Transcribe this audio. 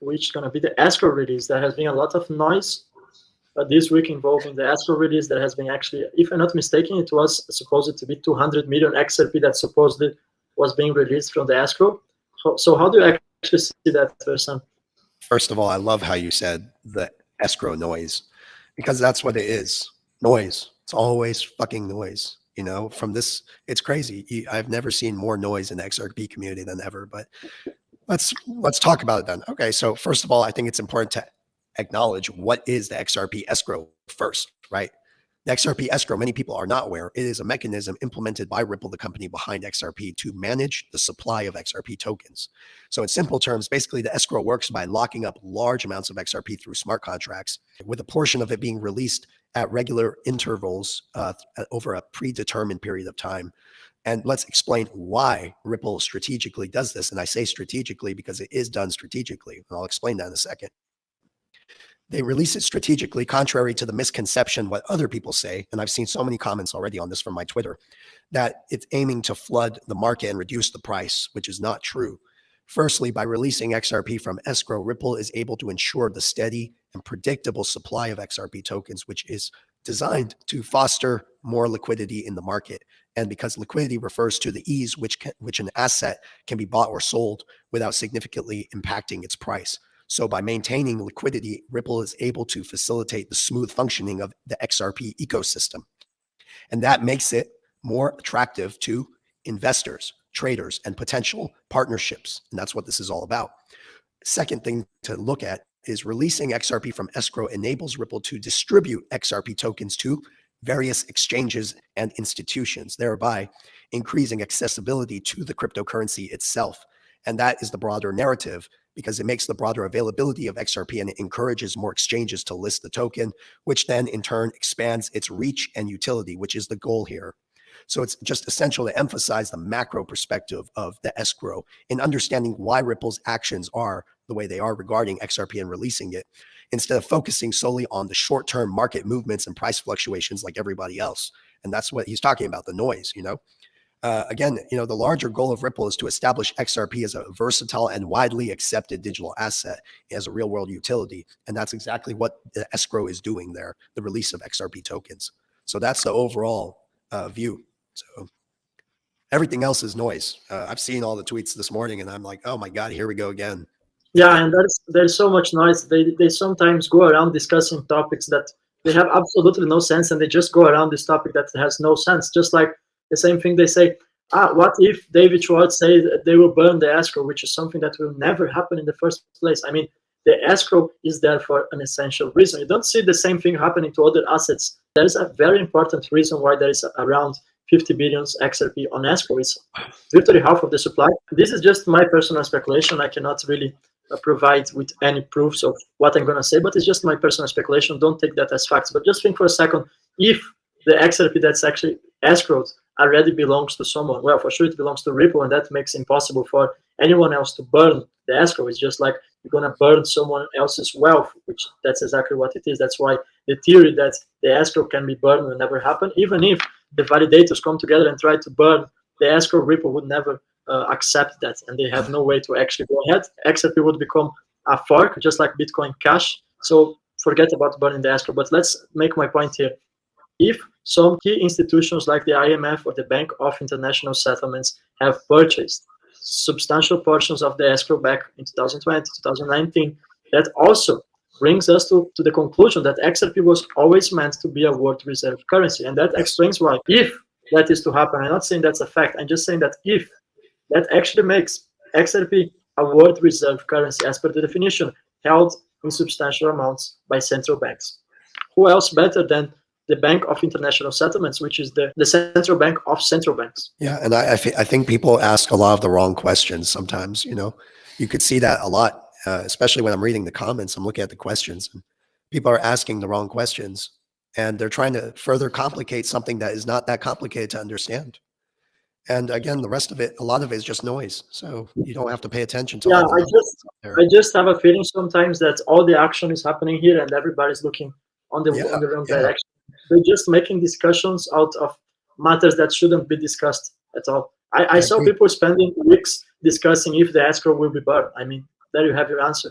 which is going to be the escrow release. There has been a lot of noise this week involving the escrow release. There has been actually, if I'm not mistaken, it was supposed to be 200 million XRP that supposedly was being released from the escrow. So how do you actually see that, Versan? First of all, I love how you said the escrow noise, because that's what it is. Noise. It's always fucking noise. You know, from this, it's crazy. I've never seen more noise in the XRP community than ever, but let's talk about it then. Okay, so first of all, I think it's important to acknowledge what is the XRP escrow first, right? The XRP escrow, many people are not aware, it is a mechanism implemented by Ripple, the company behind XRP, to manage the supply of XRP tokens. So in simple terms, basically the escrow works by locking up large amounts of XRP through smart contracts, with a portion of it being released at regular intervals over a predetermined period of time. And let's explain why Ripple strategically does this. And I say strategically because it is done strategically. And I'll explain that in a second. They release it strategically, contrary to the misconception what other people say. And I've seen so many comments already on this from my Twitter, that it's aiming to flood the market and reduce the price, which is not true. Firstly, by releasing XRP from escrow, Ripple is able to ensure the steady and predictable supply of XRP tokens, which is designed to foster more liquidity in the market. And because liquidity refers to the ease which an asset can be bought or sold without significantly impacting its price. So by maintaining liquidity, Ripple is able to facilitate the smooth functioning of the XRP ecosystem. And that makes it more attractive to investors, traders, and potential partnerships. And that's what this is all about. Second thing to look at is releasing XRP from escrow enables Ripple to distribute XRP tokens to various exchanges and institutions, thereby increasing accessibility to the cryptocurrency itself. And that is the broader narrative, because it makes the broader availability of XRP and it encourages more exchanges to list the token, which then in turn expands its reach and utility, which is the goal here. So it's just essential to emphasize the macro perspective of the escrow in understanding why Ripple's actions are the way they are regarding XRP and releasing it, instead of focusing solely on the short-term market movements and price fluctuations like everybody else. And that's what he's talking about, the noise, you know? Again, you know, the larger goal of Ripple is to establish XRP as a versatile and widely accepted digital asset as a real world utility. And that's exactly what the escrow is doing there, the release of XRP tokens. So that's the overall view. So everything else is noise. I've seen all the tweets this morning and I'm like, oh my God, here we go again. Yeah, and there's so much noise. They sometimes go around discussing topics that they have absolutely no sense, and they just go around this topic that has no sense. Just like the same thing they say, what if David Schwartz say that they will burn the escrow, which is something that will never happen in the first place. I mean, the escrow is there for an essential reason. You don't see the same thing happening to other assets. There is a very important reason why there is around 50 billion XRP on escrow. It's virtually half of the supply. This is just my personal speculation. I cannot really provide with any proofs of what I'm going to say, but it's just my personal speculation. Don't take that as facts. But just think for a second, if the XRP that's actually escrowed already belongs to someone, well, for sure it belongs to Ripple, and that makes it impossible for anyone else to burn the escrow. It's just like you're going to burn someone else's wealth, which that's exactly what it is. That's why the theory that the escrow can be burned will never happen. Even if the validators come together and try to burn the escrow, Ripple would never accept that, and they have no way to actually go ahead. XRP would become a fork, just like Bitcoin Cash. So forget about burning the escrow. But let's make my point here. If some key institutions like the IMF or the Bank of International Settlements have purchased substantial portions of the escrow back in 2020, 2019, that also brings us to the conclusion that XRP was always meant to be a world reserve currency. And that explains why, if that is to happen, I'm not saying that's a fact, I'm just saying that if that actually makes XRP a world reserve currency as per the definition, held in substantial amounts by central banks. Who else better than the Bank of International Settlements, which is the central bank of central banks? Yeah, and I think people ask a lot of the wrong questions sometimes. You know, you could see that a lot, especially when I'm reading the comments. I'm looking at the questions, and people are asking the wrong questions, and they're trying to further complicate something that is not that complicated to understand. And again, the rest of it, a lot of it is just noise. So you don't have to pay attention to. Yeah, I just have a feeling sometimes that all the action is happening here, and everybody's looking on the wrong direction. They're just making discussions out of matters that shouldn't be discussed at all. I saw people spending weeks discussing if the escrow will be burned. I mean, there you have your answer.